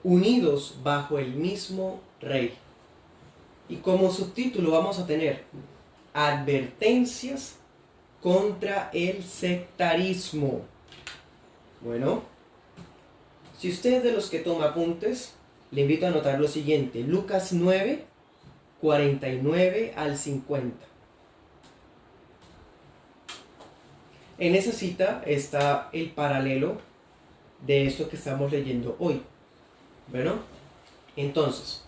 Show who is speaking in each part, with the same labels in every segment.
Speaker 1: unidos bajo el mismo Rey. Y como subtítulo vamos a tener advertencias contra el sectarismo. Bueno, si usted es de los que toma apuntes, le invito a anotar lo siguiente: Lucas 9, 49 al 50. En esa cita está el paralelo de esto que estamos leyendo hoy. Bueno, entonces,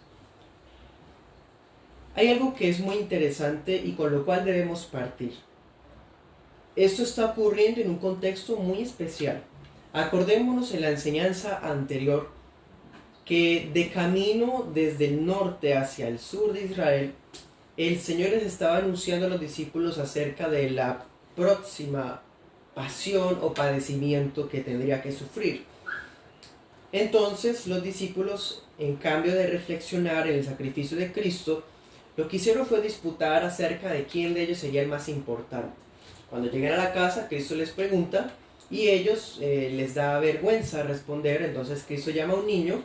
Speaker 1: hay algo que es muy interesante y con lo cual debemos partir. Esto está ocurriendo en un contexto muy especial. Acordémonos en la enseñanza anterior que de camino desde el norte hacia el sur de Israel, el Señor les estaba anunciando a los discípulos acerca de la próxima pasión o padecimiento que tendría que sufrir. Entonces los discípulos, en cambio de reflexionar en el sacrificio de Cristo, lo que hicieron fue disputar acerca de quién de ellos sería el más importante. Cuando llegan a la casa, Cristo les pregunta y ellos les da vergüenza responder. Entonces Cristo llama a un niño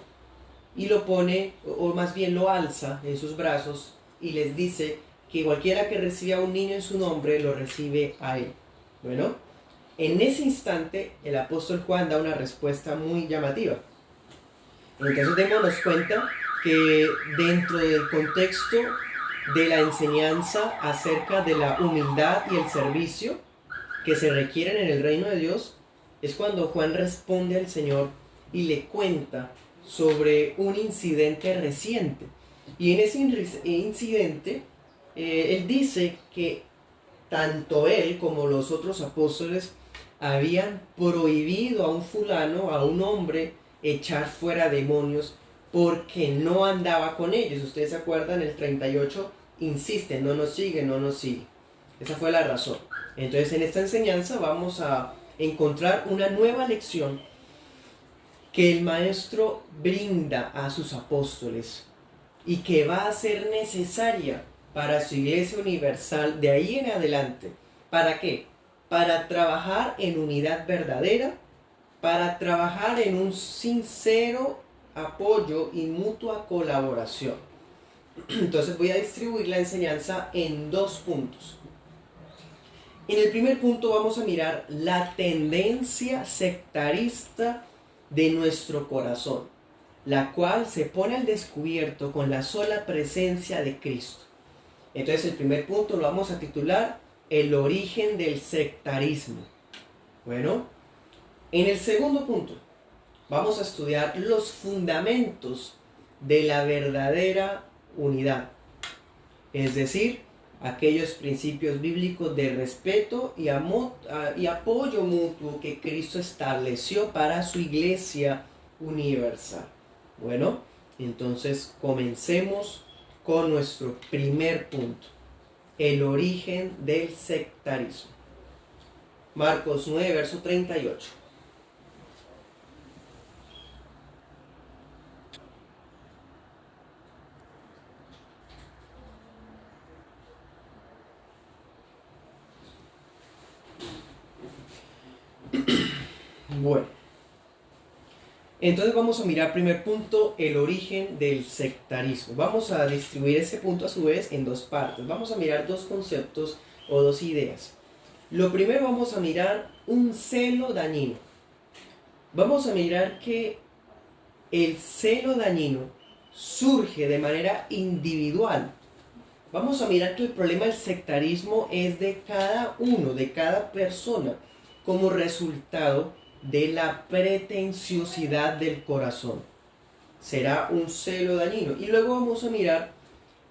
Speaker 1: y lo pone, o más bien lo alza en sus brazos y les dice que cualquiera que reciba a un niño en su nombre lo recibe a él. Bueno, en ese instante el apóstol Juan da una respuesta muy llamativa. Entonces démonos cuenta que dentro del contexto de la enseñanza acerca de la humildad y el servicio que se requieren en el reino de Dios, es cuando Juan responde al Señor y le cuenta sobre un incidente reciente. Y en ese incidente, él dice que tanto él como los otros apóstoles habían prohibido a un fulano, a un hombre, echar fuera demonios porque no andaba con ellos. Ustedes se acuerdan, el 38 insiste, no nos sigue, no nos sigue. Esa fue la razón. Entonces en esta enseñanza vamos a encontrar una nueva lección que el maestro brinda a sus apóstoles y que va a ser necesaria para su iglesia universal de ahí en adelante. ¿Para qué? Para trabajar en unidad verdadera, para trabajar en un sincero apoyo y mutua colaboración. Entonces voy a distribuir la enseñanza en dos puntos. En el primer punto vamos a mirar la tendencia sectarista de nuestro corazón, la cual se pone al descubierto con la sola presencia de Cristo. Entonces el primer punto lo vamos a titular el origen del sectarismo. Bueno, en el segundo punto vamos a estudiar los fundamentos de la verdadera unidad, es decir, aquellos principios bíblicos de respeto y amor y apoyo mutuo que Cristo estableció para su iglesia universal. Bueno, entonces comencemos con nuestro primer punto, el origen del sectarismo. Marcos 9, verso 38. Bueno, entonces vamos a mirar primer punto, el origen del sectarismo. Vamos a distribuir ese punto a su vez en dos partes. Vamos a mirar dos conceptos o dos ideas. Lo primero, vamos a mirar un celo dañino. Vamos a mirar que el celo dañino surge de manera individual. Vamos a mirar que el problema del sectarismo es de cada uno, de cada persona, como resultado de la pretenciosidad del corazón. Será un celo dañino. Y luego vamos a mirar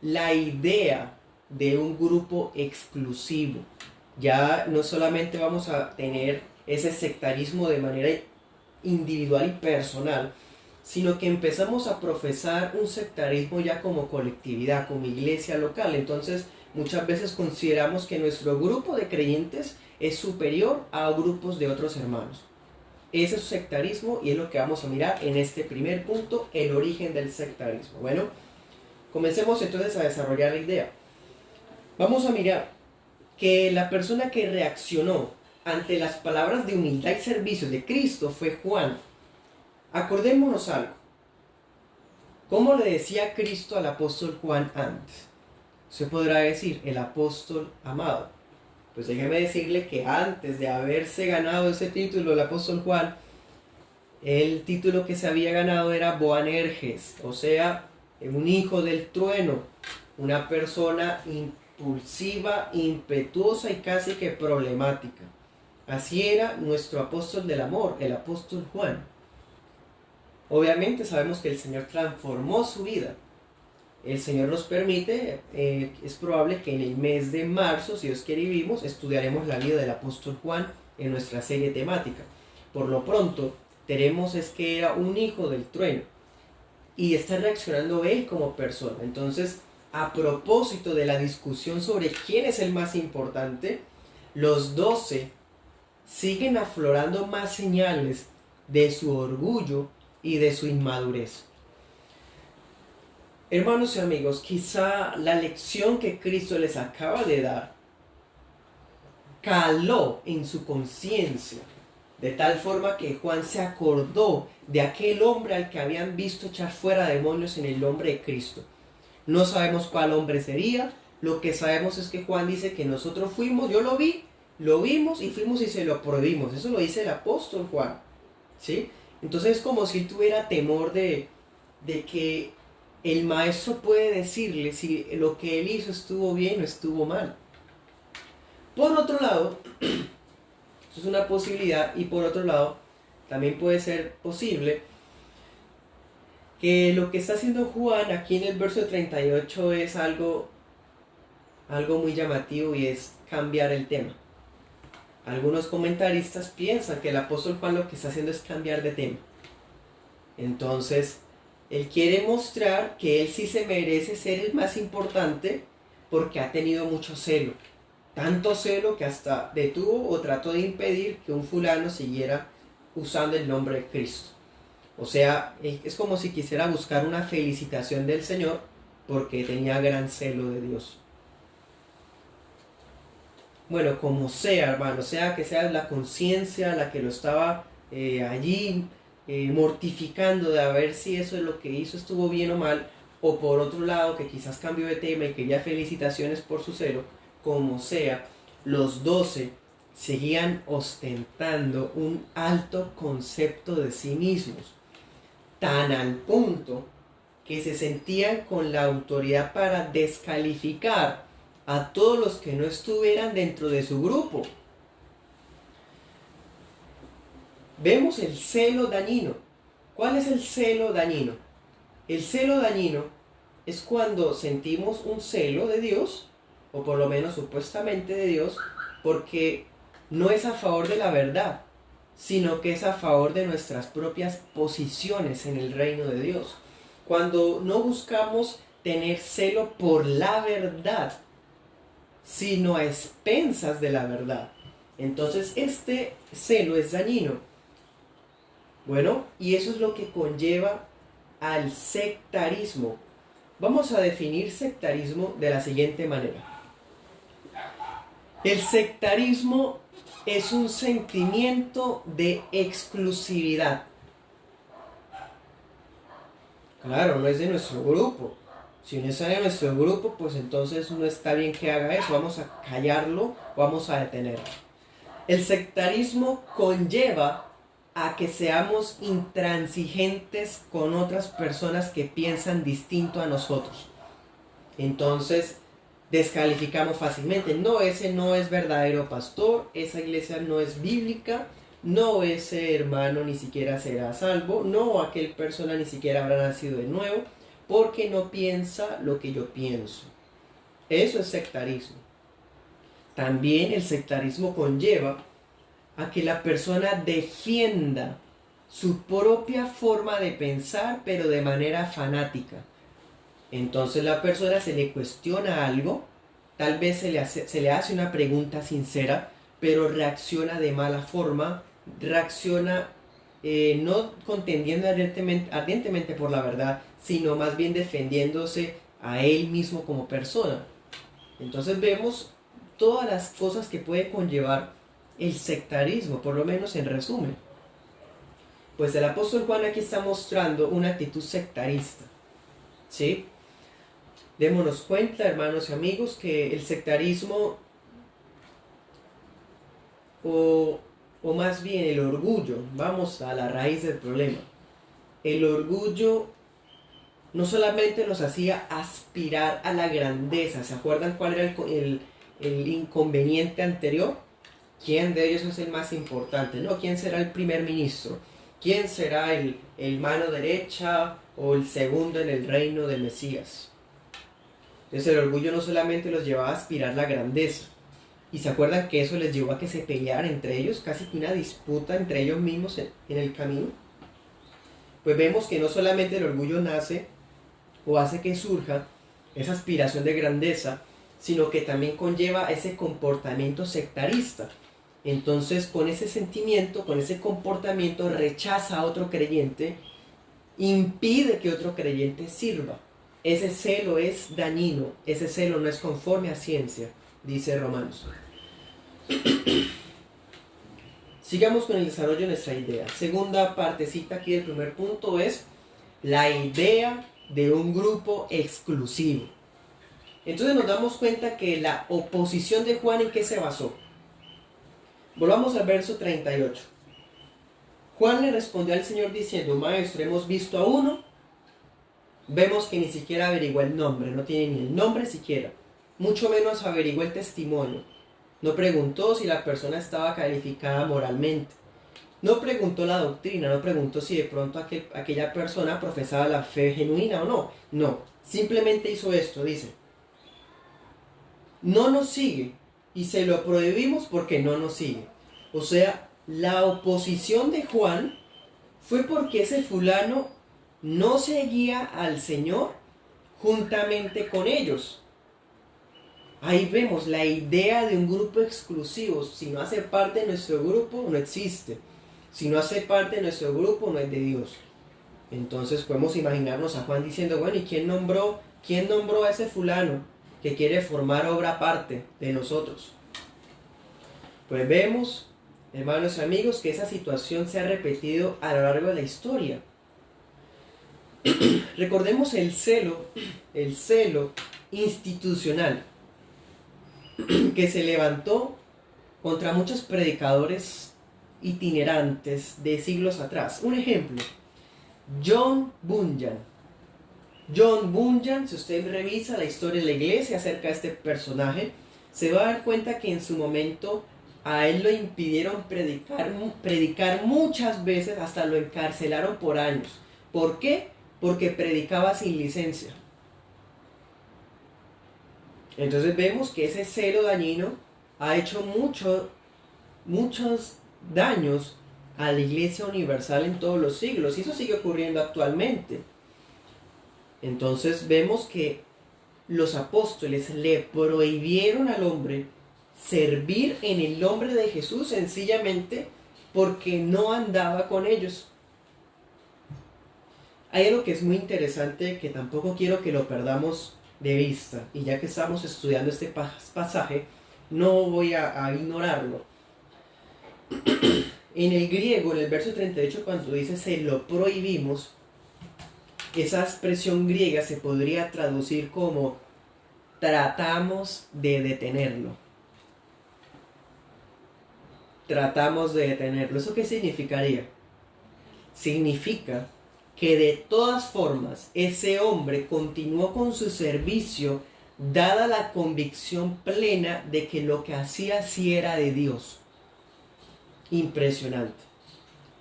Speaker 1: la idea de un grupo exclusivo. Ya no solamente vamos a tener ese sectarismo de manera individual y personal, sino que empezamos a profesar un sectarismo ya como colectividad, como iglesia local. Entonces muchas veces consideramos que nuestro grupo de creyentes es superior a grupos de otros hermanos. Ese es sectarismo y es lo que vamos a mirar en este primer punto, el origen del sectarismo. Bueno, comencemos entonces a desarrollar la idea. Vamos a mirar que la persona que reaccionó ante las palabras de humildad y servicio de Cristo fue Juan. Acordémonos algo. ¿Cómo le decía Cristo al apóstol Juan antes? Usted podrá decir, el apóstol amado. Pues déjeme decirle que antes de haberse ganado ese título, el apóstol Juan, el título que se había ganado era Boanerges, o sea, un hijo del trueno, una persona impulsiva, impetuosa y casi que problemática. Así era nuestro apóstol del amor, el apóstol Juan. Obviamente sabemos que el Señor transformó su vida. El Señor nos permite, es probable que en el mes de marzo, si Dios quiere y vivimos, estudiaremos la vida del apóstol Juan en nuestra serie temática. Por lo pronto, tenemos es que era un hijo del trueno y está reaccionando él como persona. Entonces, a propósito de la discusión sobre quién es el más importante, los 12 siguen aflorando más señales de su orgullo y de su inmadurez. Hermanos y amigos, quizá la lección que Cristo les acaba de dar caló en su conciencia, de tal forma que Juan se acordó de aquel hombre al que habían visto echar fuera demonios en el nombre de Cristo. No sabemos cuál hombre sería, lo que sabemos es que Juan dice que nosotros fuimos, yo lo vi, lo vimos y fuimos y se lo prohibimos. Eso lo dice el apóstol Juan, ¿sí? Entonces es como si él tuviera temor de que el maestro puede decirle si lo que él hizo estuvo bien o estuvo mal. Por otro lado, eso es una posibilidad, y por otro lado, también puede ser posible que lo que está haciendo Juan aquí en el verso 38 es algo muy llamativo, y es cambiar el tema. Algunos comentaristas piensan que el apóstol Juan lo que está haciendo es cambiar de tema. Entonces, él quiere mostrar que él sí se merece ser el más importante porque ha tenido mucho celo. Tanto celo que hasta detuvo o trató de impedir que un fulano siguiera usando el nombre de Cristo. O sea, es como si quisiera buscar una felicitación del Señor porque tenía gran celo de Dios. Bueno, como sea, hermano, sea que sea la conciencia la que lo estaba allí mortificando de a ver si eso es lo que hizo estuvo bien o mal, o por otro lado que quizás cambió de tema y quería felicitaciones por su celo, como sea, los 12 seguían ostentando un alto concepto de sí mismos, tan al punto que se sentían con la autoridad para descalificar a todos los que no estuvieran dentro de su grupo. Vemos el celo dañino. ¿Cuál es el celo dañino? El celo dañino es cuando sentimos un celo de Dios, o por lo menos supuestamente de Dios, porque no es a favor de la verdad, sino que es a favor de nuestras propias posiciones en el reino de Dios. Cuando no buscamos tener celo por la verdad, sino a expensas de la verdad, entonces este celo es dañino. Bueno, y eso es lo que conlleva al sectarismo. Vamos a definir sectarismo de la siguiente manera. El sectarismo es un sentimiento de exclusividad. Claro, no es de nuestro grupo. Si no es de nuestro grupo, pues entonces no está bien que haga eso. Vamos a callarlo, vamos a detenerlo. El sectarismo conlleva a que seamos intransigentes con otras personas que piensan distinto a nosotros. Entonces, descalificamos fácilmente. No, ese no es verdadero pastor, esa iglesia no es bíblica, no, ese hermano ni siquiera será salvo, no, aquel persona ni siquiera habrá nacido de nuevo, porque no piensa lo que yo pienso. Eso es sectarismo. También el sectarismo conlleva a que la persona defienda su propia forma de pensar, pero de manera fanática. Entonces la persona se le cuestiona algo, tal vez se le hace una pregunta sincera, pero reacciona de mala forma, reacciona no contendiendo ardientemente por la verdad, sino más bien defendiéndose a él mismo como persona. Entonces vemos todas las cosas que puede conllevar el sectarismo, por lo menos en resumen. Pues el apóstol Juan aquí está mostrando una actitud sectarista. ¿sí? Démonos cuenta, hermanos y amigos, que el sectarismo, o, o más bien el orgullo, vamos a la raíz del problema. El orgullo no solamente los hacía aspirar a la grandeza. ¿Se acuerdan cuál era el inconveniente anterior? ¿Quién de ellos es el más importante? ¿No? ¿Quién será el primer ministro? ¿Quién será el mano derecha o el segundo en el reino del Mesías? Entonces el orgullo no solamente los llevaba a aspirar la grandeza. ¿Y se acuerdan que eso les llevó a que se pelearan entre ellos? Casi que una disputa entre ellos mismos en el camino. Pues vemos que no solamente el orgullo nace o hace que surja esa aspiración de grandeza, sino que también conlleva ese comportamiento sectarista. Entonces, con ese sentimiento, con ese comportamiento, rechaza a otro creyente, impide que otro creyente sirva. Ese celo es dañino, ese celo no es conforme a ciencia, dice Romanos. Sigamos con el desarrollo de nuestra idea. Segunda partecita aquí del primer punto es la idea de un grupo exclusivo. Entonces nos damos cuenta que la oposición de Juan, ¿en qué se basó? Volvamos al verso 38. Juan le respondió al Señor diciendo: Maestro, hemos visto a uno. Vemos que ni siquiera averiguó el nombre, no tiene ni el nombre siquiera. Mucho menos averiguó el testimonio. No preguntó si la persona estaba calificada moralmente. No preguntó la doctrina, no preguntó si de pronto aquella persona profesaba la fe genuina o no. No, simplemente hizo esto, dice: no nos sigue y se lo prohibimos porque no nos sigue. O sea, la oposición de Juan fue porque ese fulano no seguía al Señor juntamente con ellos. Ahí vemos la idea de un grupo exclusivo. Si no hace parte de nuestro grupo, no existe. Si no hace parte de nuestro grupo, no es de Dios. Entonces podemos imaginarnos a Juan diciendo: bueno, ¿y quién nombró a ese fulano que quiere formar obra aparte de nosotros? Pues vemos, hermanos y amigos, que esa situación se ha repetido a lo largo de la historia. Recordemos el celo institucional que se levantó contra muchos predicadores itinerantes de siglos atrás. Un ejemplo: John Bunyan. John Bunyan, si usted revisa la historia de la iglesia acerca de este personaje, se va a dar cuenta que en su momento a él lo impidieron predicar muchas veces, hasta lo encarcelaron por años. ¿Por qué? Porque predicaba sin licencia. Entonces vemos que ese celo dañino ha hecho muchos daños a la Iglesia Universal en todos los siglos, y eso sigue ocurriendo actualmente. Entonces vemos que los apóstoles le prohibieron al hombre servir en el nombre de Jesús, sencillamente porque no andaba con ellos. Hay algo que es muy interesante que tampoco quiero que lo perdamos de vista, y ya que estamos estudiando este pasaje, no voy a ignorarlo. En el griego, en el verso 38, cuando dice se lo prohibimos, esa expresión griega se podría traducir como tratamos de detenerlo. Tratamos de detenerlo. ¿Eso qué significaría? Significa que de todas formas ese hombre continuó con su servicio, dada la convicción plena de que lo que hacía sí era de Dios. Impresionante.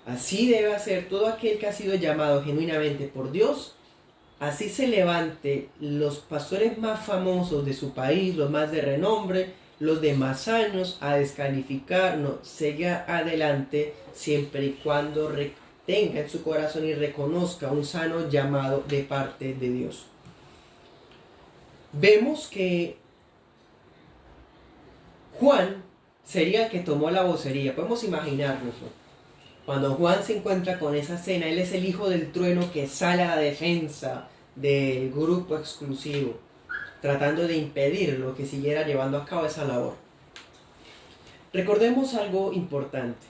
Speaker 1: Así debe ser todo aquel que ha sido llamado genuinamente por Dios. Así se levante los pastores más famosos de su país, los más de renombre, los de más años, a descalificarnos, siga adelante siempre y cuando tenga en su corazón y reconozca un sano llamado de parte de Dios. Vemos que Juan sería el que tomó la vocería. Podemos imaginárnoslo. Cuando Juan se encuentra con esa cena, él es el hijo del trueno que sale a la defensa del grupo exclusivo, tratando de impedirlo que siguiera llevando a cabo esa labor. Recordemos algo importante.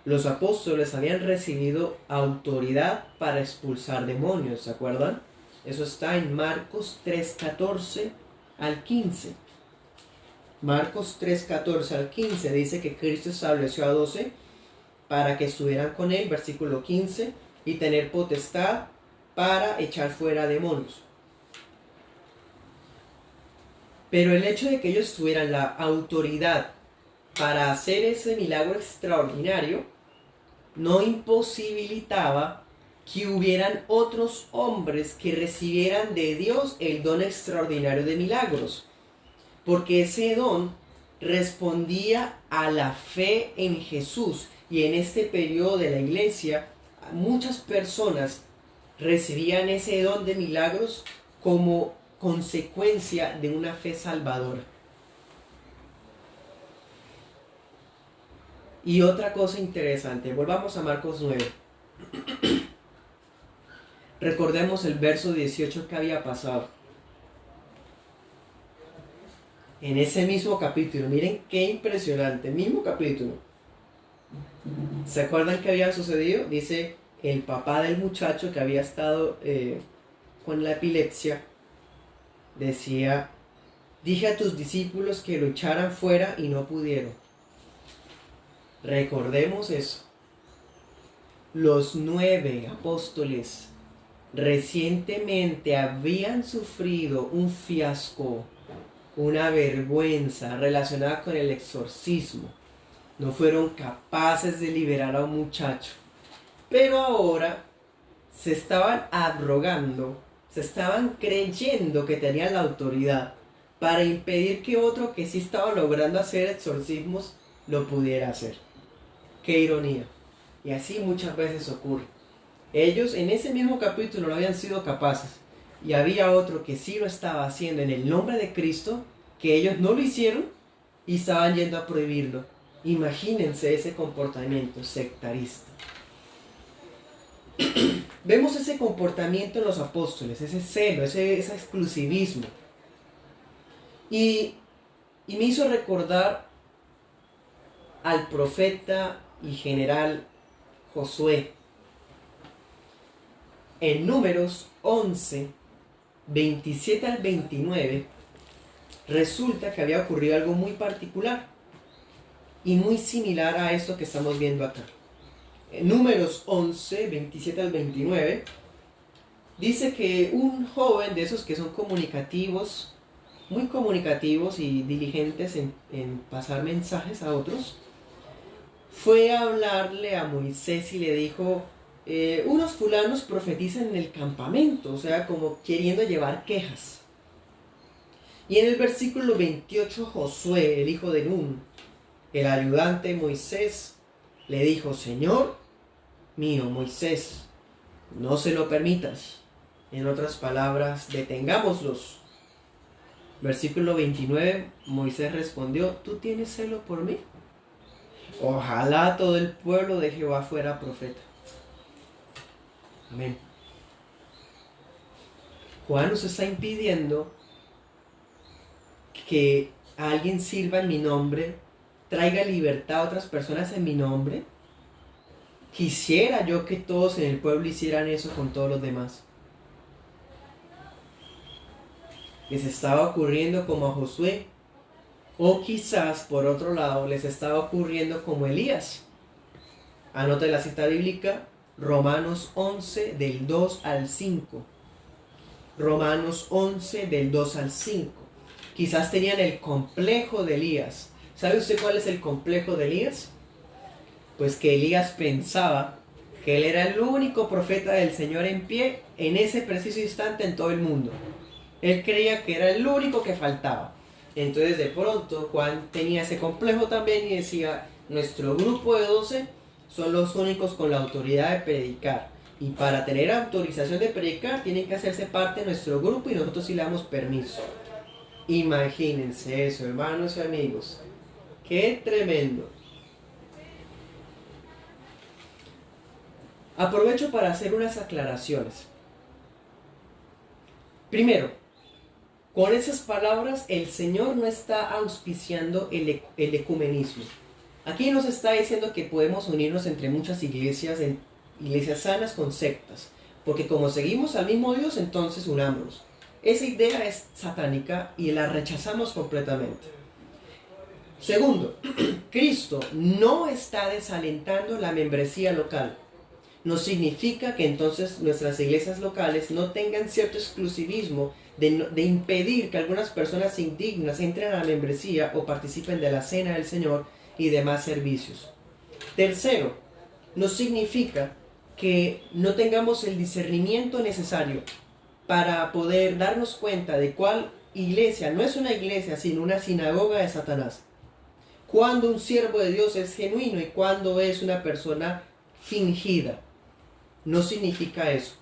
Speaker 1: Los apóstoles habían recibido autoridad para expulsar demonios, ¿se acuerdan? Eso está en Marcos 3:14 al 15. Marcos 3:14 al 15 dice que Cristo estableció a 12 para que estuvieran con él, versículo 15, y tener potestad para echar fuera demonios. Pero el hecho de que ellos tuvieran la autoridad para hacer ese milagro extraordinario no imposibilitaba que hubieran otros hombres que recibieran de Dios el don extraordinario de milagros, porque ese don respondía a la fe en Jesús. Y en este periodo de la iglesia, muchas personas recibían ese don de milagros como consecuencia de una fe salvadora. Y otra cosa interesante, volvamos a Marcos 9. Recordemos el verso 18 que había pasado. En ese mismo capítulo, miren qué impresionante, mismo capítulo. ¿Se acuerdan qué había sucedido? Dice, el papá del muchacho que había estado con la epilepsia, decía, dije a tus discípulos que lo echaran fuera y no pudieron. Recordemos eso. Los 9 apóstoles recientemente habían sufrido un fiasco, una vergüenza relacionada con el exorcismo. No fueron capaces de liberar a un muchacho. Pero ahora se estaban abrogando, se estaban creyendo que tenían la autoridad para impedir que otro que sí estaba logrando hacer exorcismos lo pudiera hacer. Qué ironía. Y así muchas veces ocurre. Ellos en ese mismo capítulo no habían sido capaces. Y había otro que sí lo estaba haciendo en el nombre de Cristo, que ellos no lo hicieron y estaban yendo a prohibirlo. Imagínense ese comportamiento sectarista. Vemos ese comportamiento en los apóstoles, ese celo, ese exclusivismo. Y me hizo recordar al profeta y general Josué. En Números 11, 27 al 29, resulta que había ocurrido algo muy particular y muy similar a esto que estamos viendo acá. En Números 11, 27 al 29, dice que un joven de esos que son comunicativos, muy comunicativos y diligentes en pasar mensajes a otros, fue a hablarle a Moisés y le dijo, unos fulanos profetizan en el campamento, o sea, como queriendo llevar quejas. Y en el versículo 28, Josué, el hijo de Nun, el ayudante de Moisés, le dijo, Señor mío, Moisés, no se lo permitas. En otras palabras, detengámoslos. Versículo 29, Moisés respondió, ¿tú tienes celo por mí? Ojalá todo el pueblo de Jehová fuera profeta. Amén. Juan nos está impidiendo que alguien sirva en mi nombre, traiga libertad a otras personas en mi nombre. Quisiera yo que todos en el pueblo hicieran eso con todos los demás. Les estaba ocurriendo como a Josué. O quizás, por otro lado, les estaba ocurriendo como Elías. Anota la cita bíblica, Romanos 11, del 2 al 5. Romanos 11, del 2 al 5. Quizás tenían el complejo de Elías. ¿Sabe usted cuál es el complejo de Elías? Pues que Elías pensaba que él era el único profeta del Señor en pie en ese preciso instante en todo el mundo. Él creía que era el único que faltaba. Entonces de pronto Juan tenía ese complejo también y decía, nuestro grupo de 12 son los únicos con la autoridad de predicar. Y para tener autorización de predicar tienen que hacerse parte de nuestro grupo y nosotros sí le damos permiso. Imagínense eso, hermanos y amigos. ¡Qué tremendo! Aprovecho para hacer unas aclaraciones. Primero, con esas palabras el Señor no está auspiciando el ecumenismo. Aquí nos está diciendo que podemos unirnos entre muchas iglesias, iglesias sanas con sectas. porque como seguimos al mismo Dios, entonces unámonos. Esa idea es satánica y la rechazamos completamente. Segundo, Cristo no está desalentando la membresía local. No significa que entonces nuestras iglesias locales no tengan cierto exclusivismo de impedir que algunas personas indignas entren a la membresía o participen de la cena del Señor y demás servicios. Tercero, no significa que no tengamos el discernimiento necesario para poder darnos cuenta de cuál iglesia no es una iglesia, sino una sinagoga de Satanás. Cuando un siervo de Dios es genuino y cuando es una persona fingida. No significa eso.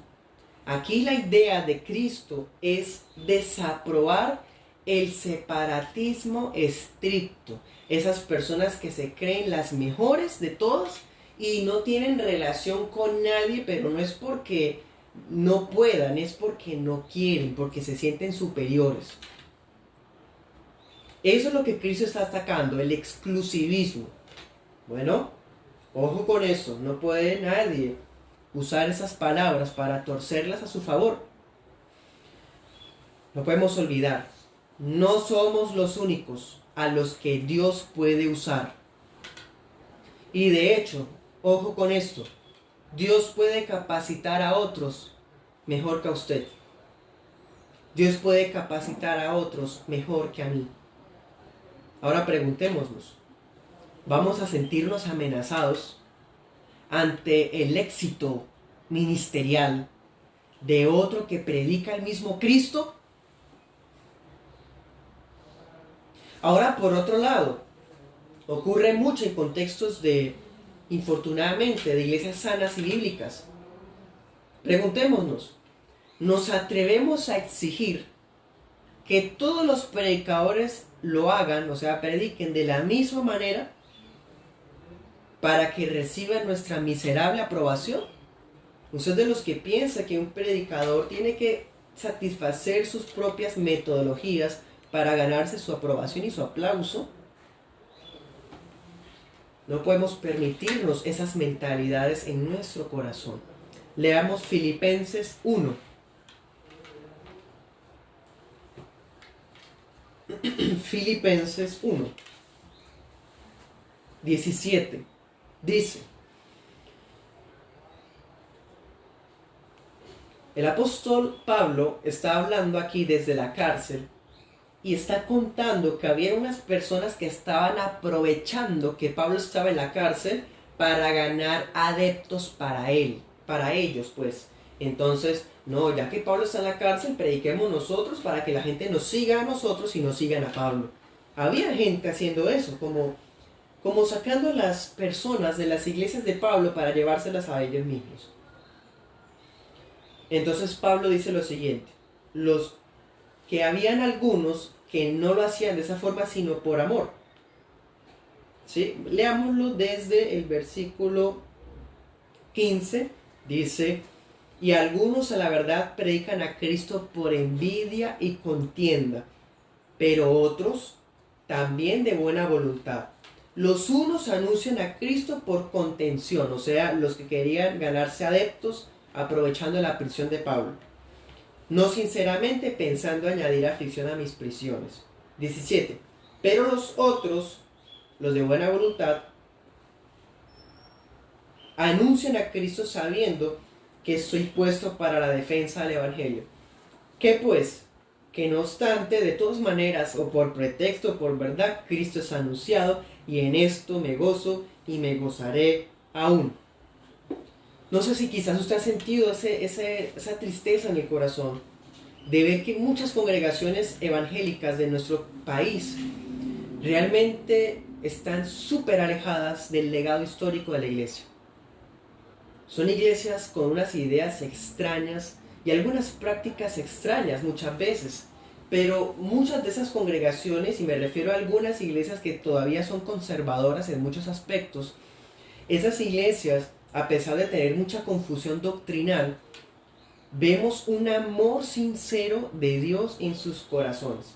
Speaker 1: Aquí la idea de Cristo es desaprobar el separatismo estricto. Esas personas que se creen las mejores de todas y no tienen relación con nadie, pero no es porque no puedan, es porque no quieren, porque se sienten superiores. Eso es lo que Cristo está atacando, el exclusivismo. Bueno, ojo con eso, no puede nadie usar esas palabras para torcerlas a su favor. No podemos olvidar, no somos los únicos a los que Dios puede usar. Y de hecho, ojo con esto, Dios puede capacitar a otros mejor que a usted. Dios puede capacitar a otros mejor que a mí. Ahora preguntémonos, ¿vamos a sentirnos amenazados ante el éxito ministerial de otro que predica el mismo Cristo? Ahora, por otro lado, ocurre mucho en contextos infortunadamente, de iglesias sanas y bíblicas. Preguntémonos, ¿nos atrevemos a exigir que todos los predicadores lo hagan, o sea, prediquen de la misma manera para que reciban nuestra miserable aprobación? ¿Usted es de los que piensa que un predicador tiene que satisfacer sus propias metodologías para ganarse su aprobación y su aplauso? No podemos permitirnos esas mentalidades en nuestro corazón. Leamos Filipenses 1. Filipenses 1, 17. Dice, el apóstol Pablo está hablando aquí desde la cárcel y está contando que había unas personas que estaban aprovechando que Pablo estaba en la cárcel para ganar adeptos para él, para ellos pues. Entonces, no, ya que Pablo está en la cárcel, prediquemos nosotros para que la gente nos siga a nosotros y nos sigan a Pablo. Había gente haciendo eso, como sacando a las personas de las iglesias de Pablo para llevárselas a ellos mismos. Entonces Pablo dice lo siguiente, los que habían algunos que no lo hacían de esa forma sino por amor. ¿Sí? Leámoslo desde el versículo 15, dice, y algunos a la verdad predican a Cristo por envidia y contienda, pero otros también de buena voluntad. Los unos anuncian a Cristo por contención, o sea, los que querían ganarse adeptos aprovechando la prisión de Pablo. No sinceramente pensando añadir aflicción a mis prisiones. 17. Pero los otros, los de buena voluntad, anuncian a Cristo sabiendo que estoy puesto para la defensa del Evangelio. ¿Qué pues? Que no obstante, de todas maneras, o por pretexto o por verdad, Cristo es anunciado, y en esto me gozo y me gozaré aún. No sé si quizás usted ha sentido esa tristeza en el corazón de ver que muchas congregaciones evangélicas de nuestro país realmente están súper alejadas del legado histórico de la iglesia. Son iglesias con unas ideas extrañas y algunas prácticas extrañas muchas veces, pero muchas de esas congregaciones, y me refiero a algunas iglesias que todavía son conservadoras en muchos aspectos, esas iglesias, a pesar de tener mucha confusión doctrinal, vemos un amor sincero de Dios en sus corazones.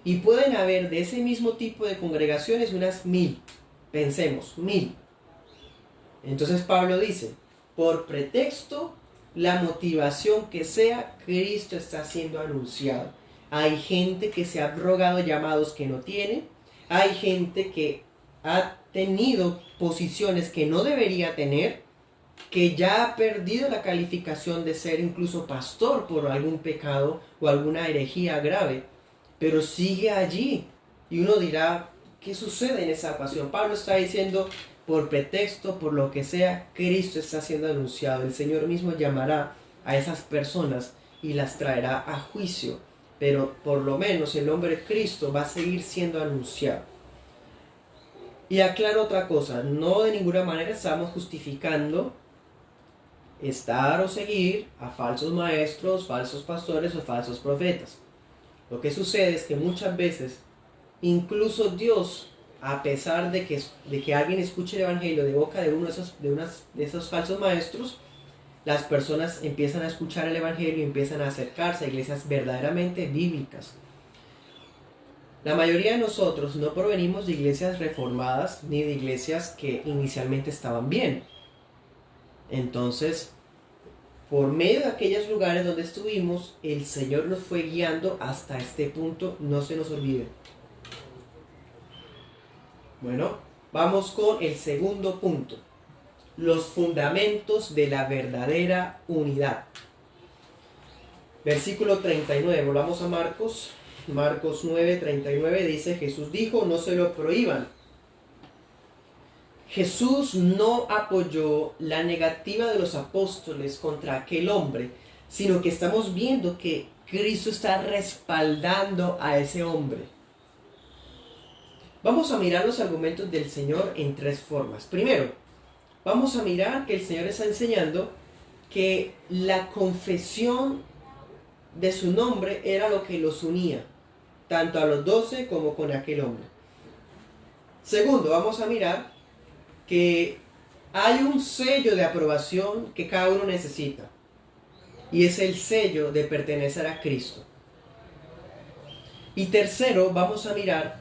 Speaker 1: Y pueden haber de ese mismo tipo de congregaciones unas 1000, pensemos, 1000. Entonces Pablo dice, por pretexto la motivación que sea, Cristo está siendo anunciado. Hay gente que se ha rogado llamados que no tiene, hay gente que ha tenido posiciones que no debería tener, que ya ha perdido la calificación de ser incluso pastor por algún pecado o alguna herejía grave, pero sigue allí. Y uno dirá, ¿qué sucede en esa ocasión? Pablo está diciendo, por pretexto, por lo que sea, Cristo está siendo anunciado. El Señor mismo llamará a esas personas y las traerá a juicio. Pero por lo menos el nombre de Cristo va a seguir siendo anunciado. Y aclaro otra cosa, no de ninguna manera estamos justificando estar o seguir a falsos maestros, falsos pastores o falsos profetas. Lo que sucede es que muchas veces, incluso Dios, a pesar de que alguien escuche el Evangelio de boca de uno de esos falsos maestros, las personas empiezan a escuchar el Evangelio y empiezan a acercarse a iglesias verdaderamente bíblicas. La mayoría de nosotros no provenimos de iglesias reformadas ni de iglesias que inicialmente estaban bien. Entonces, por medio de aquellos lugares donde estuvimos, el Señor nos fue guiando hasta este punto, no se nos olvide. Bueno, vamos con el segundo punto. Los fundamentos de la verdadera unidad. Versículo 39, volvamos a Marcos. Marcos 9:39 dice, Jesús dijo, no se lo prohíban. Jesús no apoyó la negativa de los apóstoles contra aquel hombre, sino que estamos viendo que Cristo está respaldando a ese hombre. Vamos a mirar los argumentos del Señor en tres formas. Primero, vamos a mirar que el Señor está enseñando que la confesión de su nombre era lo que los unía, tanto a los 12 como con aquel hombre. Segundo, vamos a mirar que hay un sello de aprobación que cada uno necesita, y es el sello de pertenecer a Cristo. Y tercero, vamos a mirar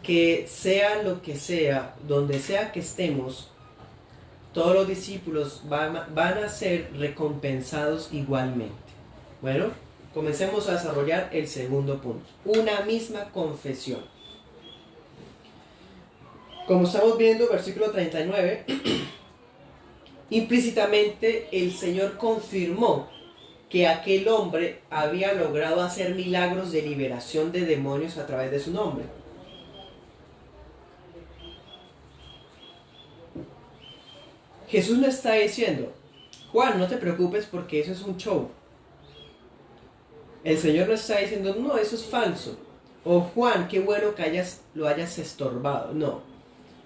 Speaker 1: que sea lo que sea, donde sea que estemos, todos los discípulos van a ser recompensados igualmente. Bueno, comencemos a desarrollar el segundo punto. Una misma confesión. Como estamos viendo, versículo 39, implícitamente el Señor confirmó que aquel hombre había logrado hacer milagros de liberación de demonios a través de su nombre. Jesús le está diciendo, Juan, no te preocupes porque eso es un show. El Señor no está diciendo, no, eso es falso. O Juan, qué bueno que lo hayas estorbado. No.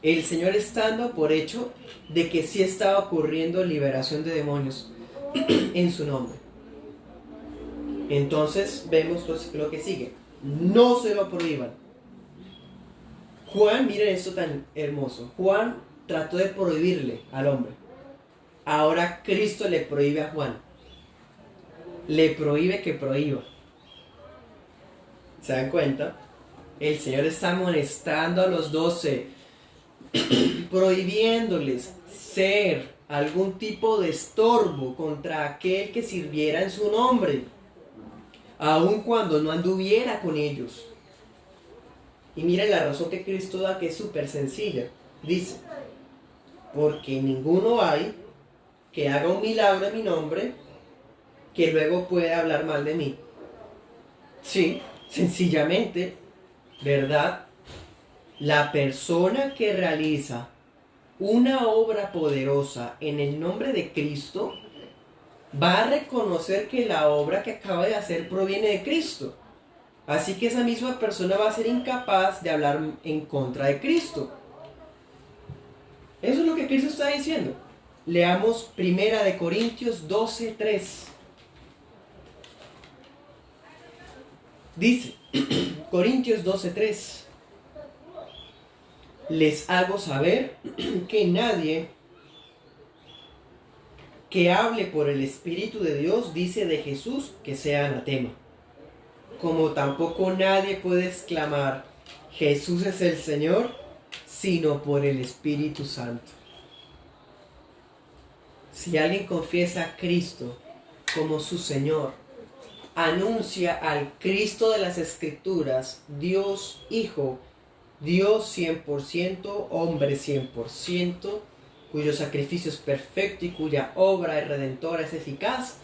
Speaker 1: El Señor está dando por hecho de que sí estaba ocurriendo liberación de demonios en su nombre. Entonces vemos lo que sigue. No se lo prohíban. Juan, miren esto tan hermoso. Juan trató de prohibirle al hombre. Ahora Cristo le prohíbe a Juan. Le prohíbe que prohíba. ¿Se dan cuenta? El Señor está amonestando a los 12, prohibiéndoles ser algún tipo de estorbo contra aquel que sirviera en su nombre, aun cuando no anduviera con ellos. Y miren la razón que Cristo da, que es súper sencilla. Dice, porque ninguno hay que haga un milagro en mi nombre que luego pueda hablar mal de mí. Sí, sencillamente, ¿verdad? La persona que realiza una obra poderosa en el nombre de Cristo va a reconocer que la obra que acaba de hacer proviene de Cristo. Así que esa misma persona va a ser incapaz de hablar en contra de Cristo. Eso es lo que Cristo está diciendo. Leamos 1 Corintios 12:3. Dice, Corintios 12:3. Les hago saber que nadie que hable por el Espíritu de Dios dice de Jesús que sea anatema. Como tampoco nadie puede exclamar Jesús es el Señor, sino por el Espíritu Santo. Si alguien confiesa a Cristo como su Señor, anuncia al Cristo de las Escrituras, Dios Hijo, Dios 100%, hombre 100%, cuyo sacrificio es perfecto y cuya obra redentora es eficaz.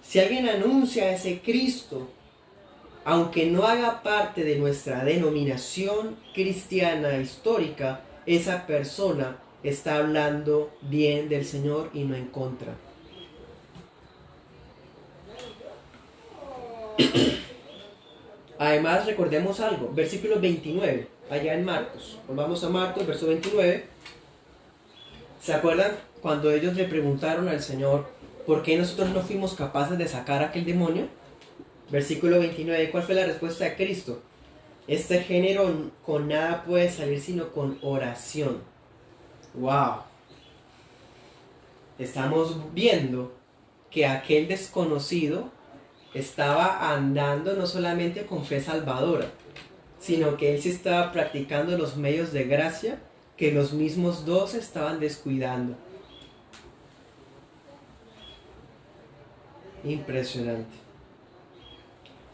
Speaker 1: Si alguien anuncia a ese Cristo, aunque no haga parte de nuestra denominación cristiana histórica, esa persona está hablando bien del Señor y no en contra. Además, recordemos algo, versículo 29, allá en Marcos. Volvamos a Marcos, verso 29. ¿Se acuerdan cuando ellos le preguntaron al Señor por qué nosotros no fuimos capaces de sacar a aquel demonio? Versículo 29, ¿cuál fue la respuesta de Cristo? Este género con nada puede salir sino con oración. ¡Wow! Estamos viendo que aquel desconocido estaba andando no solamente con fe salvadora, sino que él se estaba practicando los medios de gracia que los mismos dos estaban descuidando. Impresionante.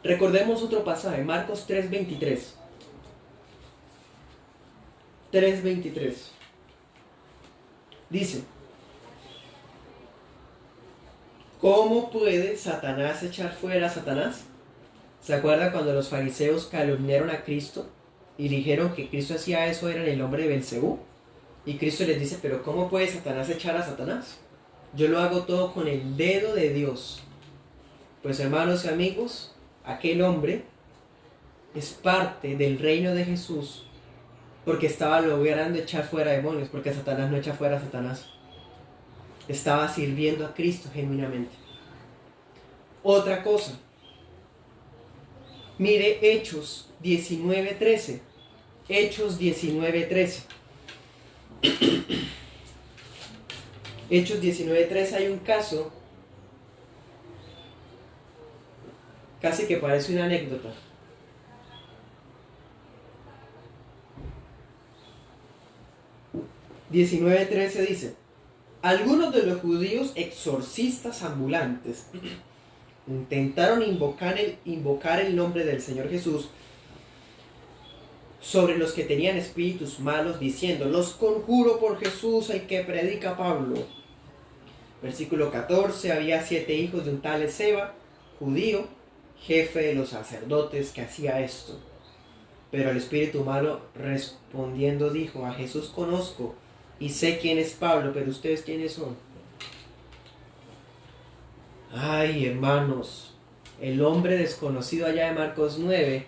Speaker 1: Recordemos otro pasaje, Marcos 3:23. 3:23. Dice: ¿cómo puede Satanás echar fuera a Satanás? ¿Se acuerdan cuando los fariseos calumniaron a Cristo y dijeron que Cristo hacía eso, era en el nombre de Belcebú? Y Cristo les dice: pero ¿cómo puede Satanás echar a Satanás? Yo lo hago todo con el dedo de Dios. Pues hermanos y amigos, aquel hombre es parte del reino de Jesús porque estaba logrando echar fuera demonios, porque Satanás no echa fuera a Satanás. Estaba sirviendo a Cristo genuinamente. Otra cosa, mire Hechos 19:13. Hechos 19:13. Hechos 19:13 hay un caso casi que parece una anécdota. (19:13) dice: algunos de los judíos exorcistas ambulantes intentaron invocar el nombre del Señor Jesús sobre los que tenían espíritus malos, diciendo: los conjuro por Jesús, el que predica Pablo. Versículo 14: había 7 hijos de un tal Esceva, judío, jefe de los sacerdotes, que hacía esto. Pero el espíritu malo respondiendo dijo: a Jesús conozco y sé quién es Pablo, pero ustedes quiénes son. Ay, hermanos, el hombre desconocido allá de Marcos 9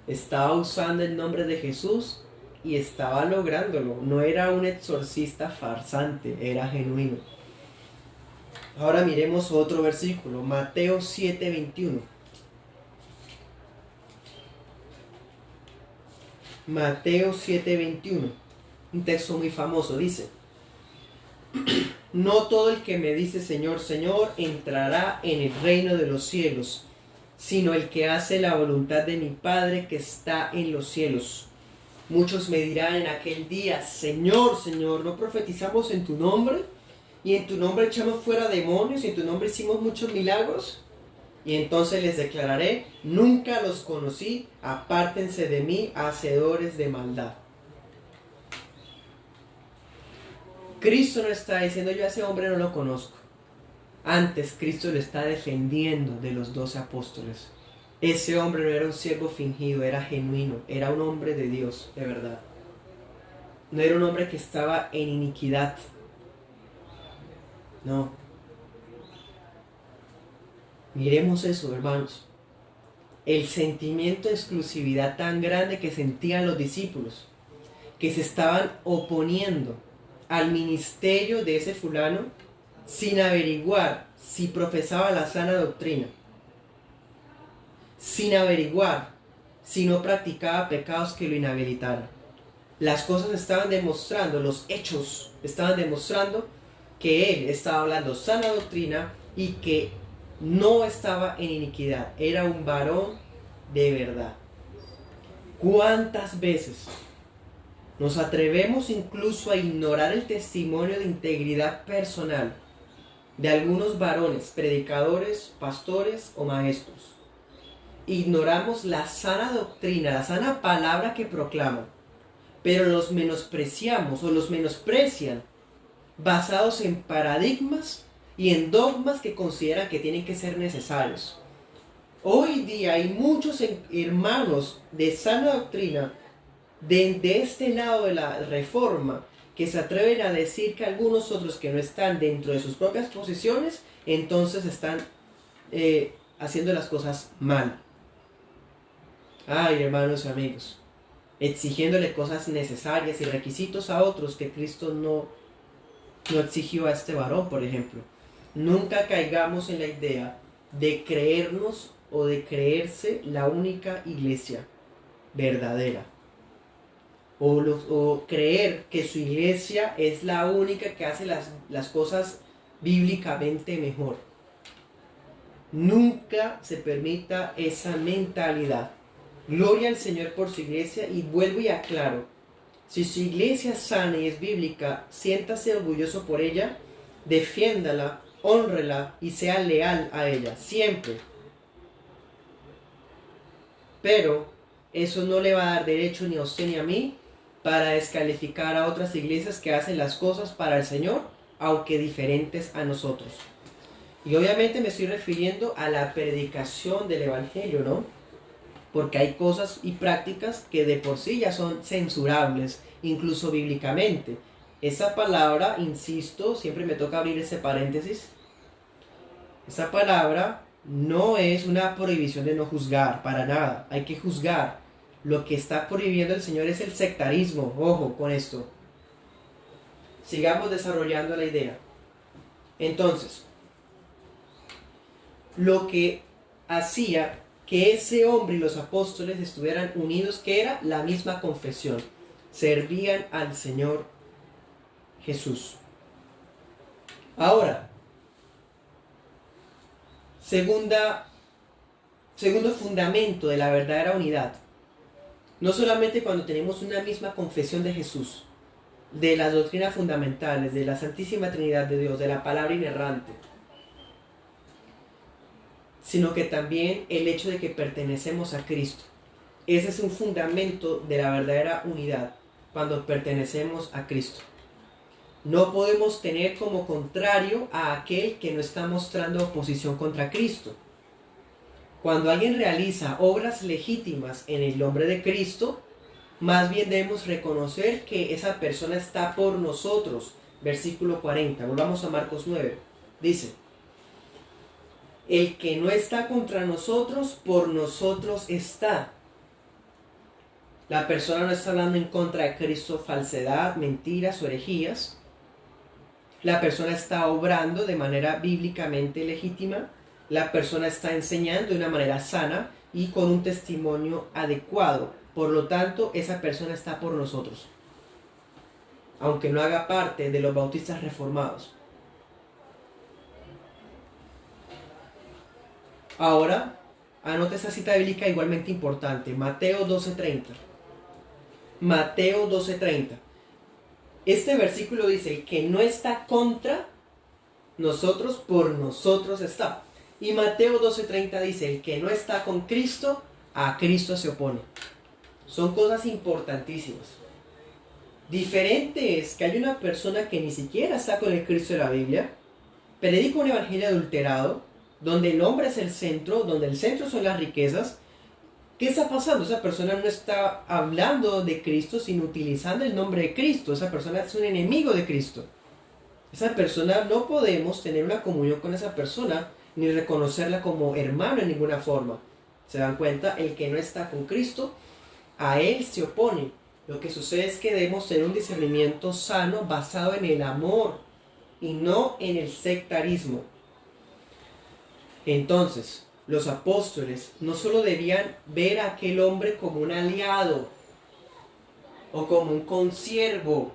Speaker 1: estaba usando el nombre de Jesús y estaba lográndolo. No era un exorcista farsante, era genuino. Ahora miremos otro versículo, Mateo 7:21. Mateo 7:21, un texto muy famoso, dice: no todo el que me dice Señor, Señor, entrará en el reino de los cielos, sino el que hace la voluntad de mi Padre que está en los cielos. Muchos me dirán en aquel día: Señor, Señor, ¿no profetizamos en tu nombre? Y en tu nombre echamos fuera demonios, y en tu nombre hicimos muchos milagros. Y entonces les declararé: nunca los conocí, apártense de mí, hacedores de maldad. Cristo no está diciendo: yo a ese hombre no lo conozco. Antes, Cristo lo está defendiendo de los 12 apóstoles. Ese hombre no era un siervo fingido, era genuino, era un hombre de Dios, de verdad. No era un hombre que estaba en iniquidad. No. Miremos eso, hermanos. El sentimiento de exclusividad tan grande que sentían los discípulos, que se estaban oponiendo al ministerio de ese fulano sin averiguar si profesaba la sana doctrina, sin averiguar si no practicaba pecados que lo inhabilitaran. Las cosas estaban demostrando, los hechos estaban demostrando que él estaba hablando sana doctrina y que no estaba en iniquidad, era un varón de verdad. ¿Cuántas veces Nos atrevemos incluso a ignorar el testimonio de integridad personal de algunos varones, predicadores, pastores o maestros. Ignoramos la sana doctrina, la sana palabra que proclaman, pero los menospreciamos o los menosprecian basados en paradigmas y en dogmas que consideran que tienen que ser necesarios. Hoy día hay muchos hermanos de sana doctrina de este lado de la reforma que se atreven a decir que algunos otros que no están dentro de sus propias posiciones, entonces están haciendo las cosas mal. Ay, hermanos y amigos, exigiéndole cosas necesarias y requisitos a otros que Cristo no exigió a este varón, por ejemplo. Nunca caigamos en la idea de creernos o de creerse la única iglesia verdadera. O creer que su iglesia es la única que hace las cosas bíblicamente mejor. Nunca se permita esa mentalidad. Gloria al Señor por su iglesia, y vuelvo y aclaro, si su iglesia es sana y es bíblica, siéntase orgulloso por ella, defiéndala, hónrela y sea leal a ella, siempre. Pero eso no le va a dar derecho ni a usted ni a mí para descalificar a otras iglesias que hacen las cosas para el Señor, aunque diferentes a nosotros. Y obviamente me estoy refiriendo a la predicación del Evangelio, ¿no? Porque hay cosas y prácticas que de por sí ya son censurables, incluso bíblicamente. Esa palabra, insisto, siempre me toca abrir ese paréntesis. Esa palabra no es una prohibición de no juzgar, para nada. Hay que juzgar. Lo que está prohibiendo el Señor es el sectarismo. Ojo con esto. Sigamos desarrollando la idea. Entonces, lo que hacía que ese hombre y los apóstoles estuvieran unidos, que era la misma confesión. Servían al Señor Jesús. Ahora, segundo fundamento de la verdadera unidad. No solamente cuando tenemos una misma confesión de Jesús, de las doctrinas fundamentales, de la Santísima Trinidad de Dios, de la palabra inerrante, sino que también el hecho de que pertenecemos a Cristo. Ese es un fundamento de la verdadera unidad, cuando pertenecemos a Cristo. No podemos tener como contrario a aquel que no está mostrando oposición contra Cristo. Cuando alguien realiza obras legítimas en el nombre de Cristo, más bien debemos reconocer que esa persona está por nosotros. Versículo 40, volvamos a Marcos 9. Dice: el que no está contra nosotros, por nosotros está. La persona no está hablando en contra de Cristo falsedad, mentiras o herejías. La persona está obrando de manera bíblicamente legítima. La persona está enseñando de una manera sana y con un testimonio adecuado. Por lo tanto, esa persona está por nosotros, aunque no haga parte de los bautistas reformados. Ahora, anote esa cita bíblica igualmente importante, Mateo 12:30. Mateo 12:30. Este versículo dice: el que no está contra nosotros, por nosotros está. Y Mateo 12:30 dice: el que no está con Cristo, a Cristo se opone. Son cosas importantísimas. Diferente es que hay una persona que ni siquiera está con el Cristo de la Biblia, predica un evangelio adulterado, donde el hombre es el centro, donde el centro son las riquezas. ¿Qué está pasando? Esa persona no está hablando de Cristo, sino utilizando el nombre de Cristo. Esa persona es un enemigo de Cristo. Esa persona, no podemos tener una comunión con esa persona, ni reconocerla como hermano en ninguna forma. ¿Se dan cuenta? El que no está con Cristo, a él se opone. Lo que sucede es que debemos tener un discernimiento sano basado en el amor y no en el sectarismo. Entonces, los apóstoles no solo debían ver a aquel hombre como un aliado o como un consiervo,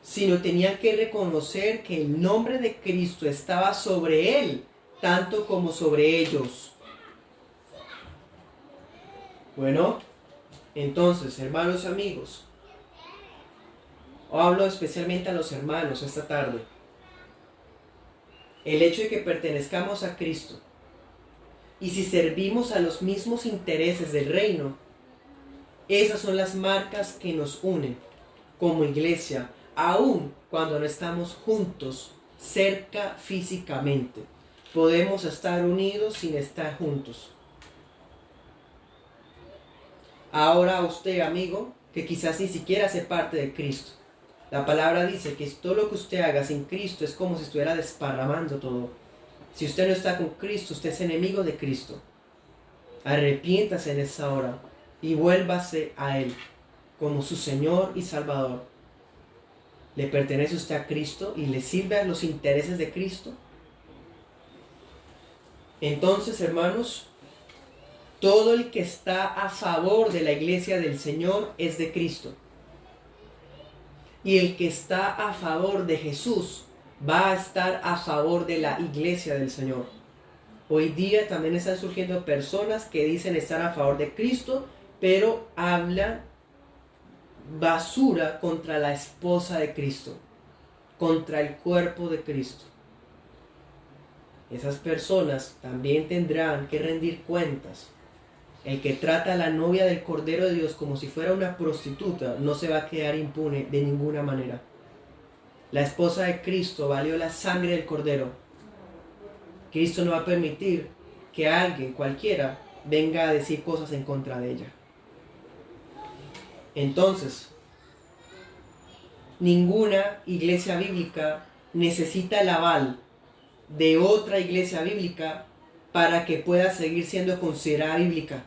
Speaker 1: sino tenían que reconocer que el nombre de Cristo estaba sobre él, tanto como sobre ellos. Bueno, entonces, hermanos y amigos, o hablo especialmente a los hermanos esta tarde, el hecho de que pertenezcamos a Cristo y si servimos a los mismos intereses del reino, esas son las marcas que nos unen como iglesia, aun cuando no estamos juntos, cerca físicamente. Podemos estar unidos sin estar juntos. Ahora usted, amigo, que quizás ni siquiera hace parte de Cristo. La palabra dice que todo lo que usted haga sin Cristo es como si estuviera desparramando todo. Si usted no está con Cristo, usted es enemigo de Cristo. Arrepiéntase en esa hora y vuélvase a Él como su Señor y Salvador. ¿Le pertenece usted a Cristo y le sirve a los intereses de Cristo? Entonces, hermanos, todo el que está a favor de la iglesia del Señor es de Cristo. Y el que está a favor de Jesús va a estar a favor de la iglesia del Señor. Hoy día también están surgiendo personas que dicen estar a favor de Cristo, pero hablan basura contra la esposa de Cristo, contra el cuerpo de Cristo. Esas personas también tendrán que rendir cuentas. El que trata a la novia del Cordero de Dios como si fuera una prostituta no se va a quedar impune de ninguna manera. La esposa de Cristo valió la sangre del Cordero. Cristo no va a permitir que alguien, cualquiera, venga a decir cosas en contra de ella. Entonces, ninguna iglesia bíblica necesita el aval de otra iglesia bíblica para que pueda seguir siendo considerada bíblica.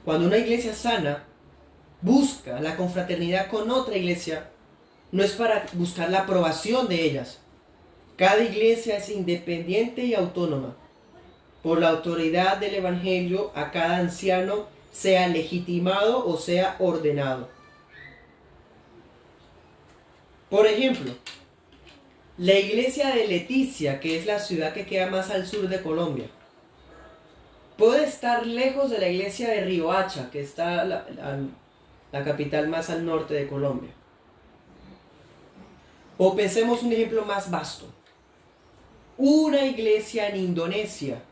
Speaker 1: Cuando una iglesia sana busca la confraternidad con otra iglesia, no es para buscar la aprobación de ellas. Cada iglesia es independiente y autónoma. Por la autoridad del Evangelio, a cada anciano sea legitimado o sea ordenado. Por ejemplo, la iglesia de Leticia, que es la ciudad que queda más al sur de Colombia, puede estar lejos de la iglesia de Riohacha, que está la capital más al norte de Colombia. O pensemos un ejemplo más vasto. Una iglesia en Indonesia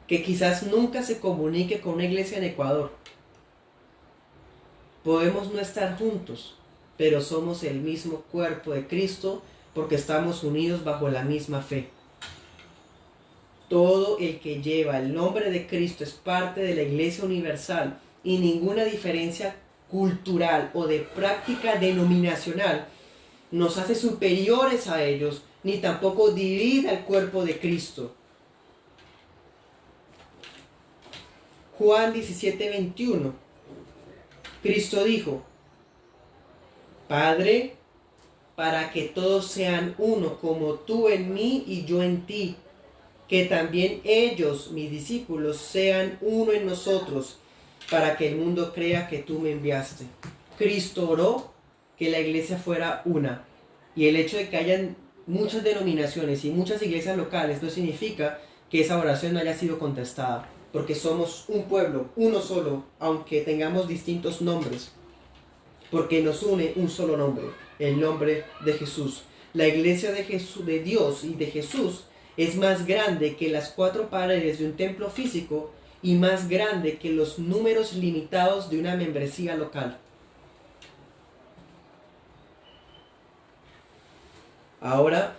Speaker 1: que quizás nunca se comunique con una iglesia en Ecuador. Podemos no estar juntos, pero somos el mismo cuerpo de Cristo porque estamos unidos bajo la misma fe. Todo el que lleva el nombre de Cristo es parte de la iglesia universal y ninguna diferencia cultural o de práctica denominacional nos hace superiores a ellos, ni tampoco divide al cuerpo de Cristo. Juan 17:21. Cristo dijo: Padre, para que todos sean uno, como tú en mí y yo en ti, que también ellos, mis discípulos, sean uno en nosotros, para que el mundo crea que tú me enviaste. Cristo oró que la iglesia fuera una. Y el hecho de que hayan muchas denominaciones y muchas iglesias locales no significa que esa oración no haya sido contestada, porque somos un pueblo, uno solo, aunque tengamos distintos nombres, porque nos une un solo nombre, el nombre de Jesús. La iglesia de Jesús, de Dios y de Jesús, es más grande que las 4 paredes de un templo físico y más grande que los números limitados de una membresía local. Ahora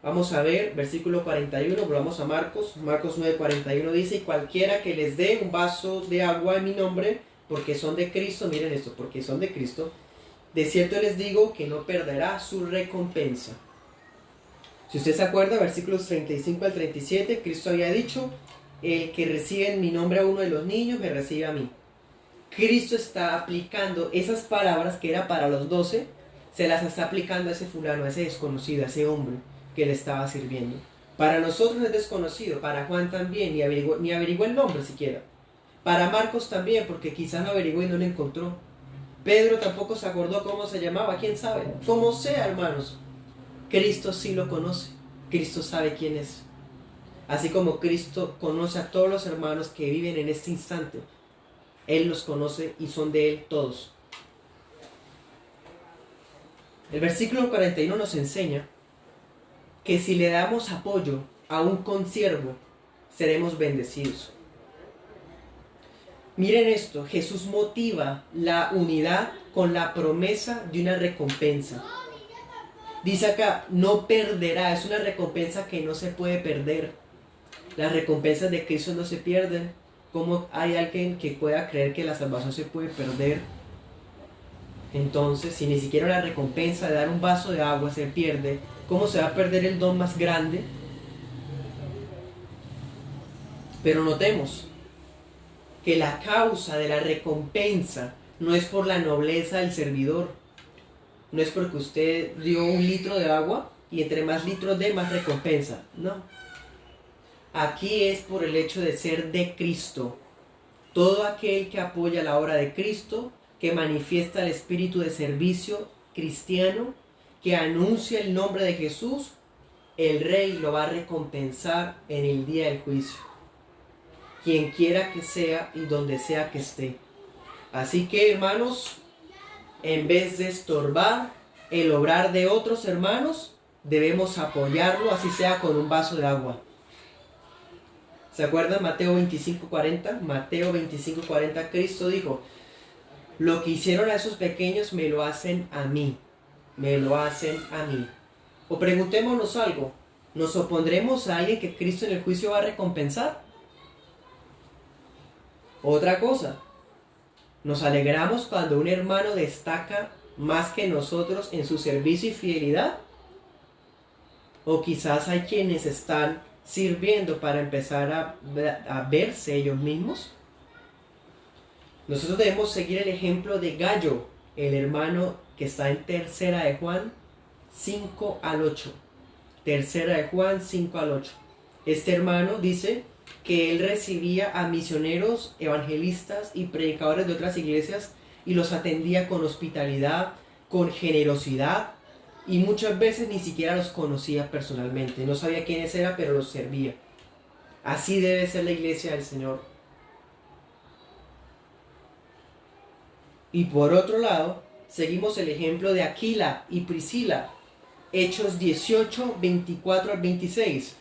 Speaker 1: vamos a ver versículo 41, volvamos a Marcos 9:41 dice: y cualquiera que les dé un vaso de agua en mi nombre, porque son de Cristo, miren esto, porque son de Cristo, de cierto les digo que no perderá su recompensa. Si usted se acuerda, versículos 35 al 37, Cristo había dicho: el que recibe en mi nombre a uno de los niños, me recibe a mí. Cristo está aplicando esas palabras que era para los 12, se las está aplicando a ese fulano, a ese desconocido, a ese hombre que le estaba sirviendo. Para nosotros es desconocido, para Juan también, ni averiguó el nombre siquiera. Para Marcos también, porque quizás lo averiguó y no lo encontró. Pedro tampoco se acordó cómo se llamaba, quién sabe. Como sea, hermanos, Cristo sí lo conoce. Cristo sabe quién es. Así como Cristo conoce a todos los hermanos que viven en este instante, Él los conoce y son de Él todos. El versículo 41 nos enseña que si le damos apoyo a un consiervo, seremos bendecidos. Miren esto, Jesús motiva la unidad con la promesa de una recompensa. Dice acá, no perderá, es una recompensa que no se puede perder. Las recompensas de Cristo no se pierden. ¿Cómo hay alguien que pueda creer que la salvación se puede perder? Entonces, si ni siquiera la recompensa de dar un vaso de agua se pierde, ¿cómo se va a perder el don más grande? Pero notemos que la causa de la recompensa no es por la nobleza del servidor. No es porque usted dio 1 litro de agua y entre más litros dé, más recompensa. No. Aquí es por el hecho de ser de Cristo. Todo aquel que apoya la obra de Cristo, que manifiesta el espíritu de servicio cristiano, que anuncia el nombre de Jesús, el Rey lo va a recompensar en el día del juicio. Quien quiera que sea y donde sea que esté. Así que, hermanos, en vez de estorbar el obrar de otros hermanos, debemos apoyarlo, así sea con un vaso de agua. ¿Se acuerdan Mateo 25:40? Mateo 25:40, Cristo dijo, lo que hicieron a esos pequeños me lo hacen a mí. Me lo hacen a mí. O preguntémonos algo, ¿nos opondremos a alguien que Cristo en el juicio va a recompensar? Otra cosa, ¿nos alegramos cuando un hermano destaca más que nosotros en su servicio y fidelidad? O quizás hay quienes están sirviendo para empezar a verse ellos mismos. Nosotros debemos seguir el ejemplo de Gallo, el hermano que está en Tercera de Juan 5-8. Tercera de Juan 5-8. Este hermano dice que él recibía a misioneros, evangelistas y predicadores de otras iglesias y los atendía con hospitalidad, con generosidad, y muchas veces ni siquiera los conocía personalmente. No sabía quiénes eran, pero los servía. Así debe ser la iglesia del Señor. Y por otro lado, seguimos el ejemplo de Aquila y Priscila. Hechos 18, 24 al 26.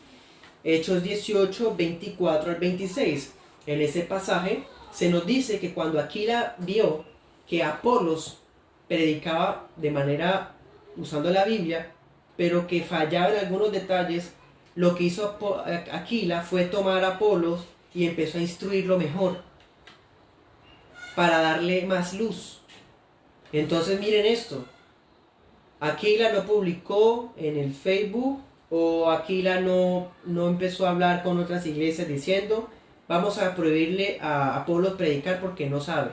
Speaker 1: Hechos 18, 24 al 26. En ese pasaje se nos dice que cuando Aquila vio que Apolos predicaba de manera usando la Biblia, pero que fallaba en algunos detalles, lo que hizo Aquila fue tomar a Apolos y empezó a instruirlo mejor para darle más luz. Entonces miren esto, Aquila no publicó en el Facebook, o Aquila no empezó a hablar con otras iglesias diciendo vamos a prohibirle a Apolos predicar porque no sabe.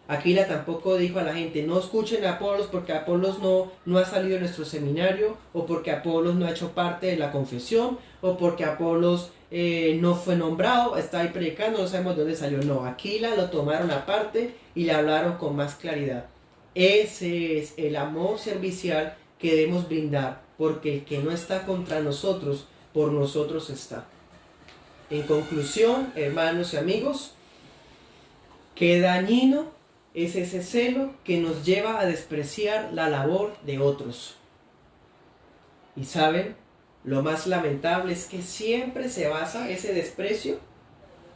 Speaker 1: Aquila tampoco dijo a la gente no escuchen a Apolos porque Apolos no ha salido de nuestro seminario, o porque Apolos no ha hecho parte de la confesión, o porque Apolos no fue nombrado, está ahí predicando, no sabemos de dónde salió. No, Aquila lo tomaron aparte y le hablaron con más claridad. Ese es el amor servicial que debemos brindar, porque el que no está contra nosotros, por nosotros está. En conclusión, hermanos y amigos, qué dañino es ese celo que nos lleva a despreciar la labor de otros. Y saben, lo más lamentable es que siempre se basa ese desprecio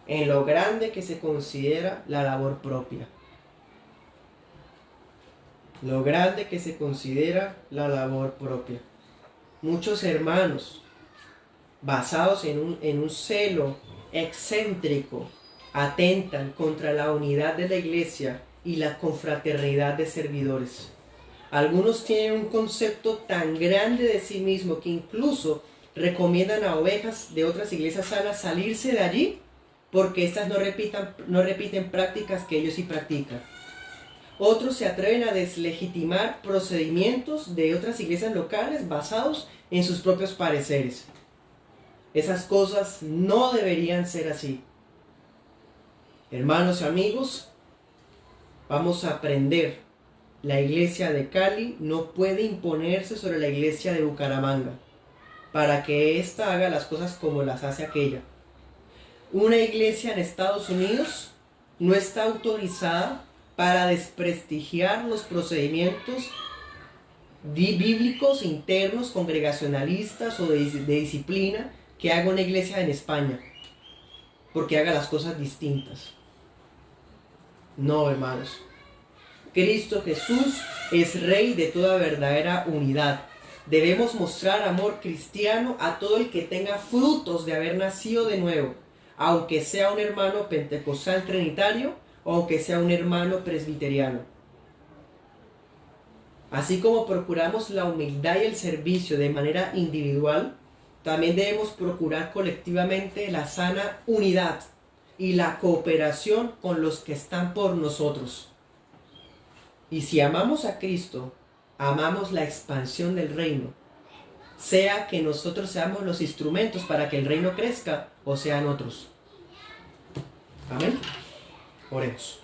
Speaker 1: en lo grande que se considera la labor propia. Lo grande que se considera la labor propia. Muchos hermanos, basados en un celo excéntrico, atentan contra la unidad de la iglesia y la confraternidad de servidores. Algunos tienen un concepto tan grande de sí mismo que incluso recomiendan a ovejas de otras iglesias sanas salirse de allí porque éstas no repiten prácticas que ellos sí practican. Otros se atreven a deslegitimar procedimientos de otras iglesias locales basados en sus propios pareceres. Esas cosas no deberían ser así. Hermanos y amigos, vamos a aprender. La iglesia de Cali no puede imponerse sobre la iglesia de Bucaramanga para que ésta haga las cosas como las hace aquella. Una iglesia en Estados Unidos no está autorizada para desprestigiar los procedimientos bíblicos internos, congregacionalistas o de disciplina que haga una iglesia en España, porque haga las cosas distintas. No, hermanos. Cristo Jesús es Rey de toda verdadera unidad. Debemos mostrar amor cristiano a todo el que tenga frutos de haber nacido de nuevo, aunque sea un hermano pentecostal trinitario o aunque sea un hermano presbiteriano. Así como procuramos la humildad y el servicio de manera individual, también debemos procurar colectivamente la sana unidad y la cooperación con los que están por nosotros. Y si amamos a Cristo, amamos la expansión del reino, sea que nosotros seamos los instrumentos para que el reino crezca o sean otros. Amén. Oremos.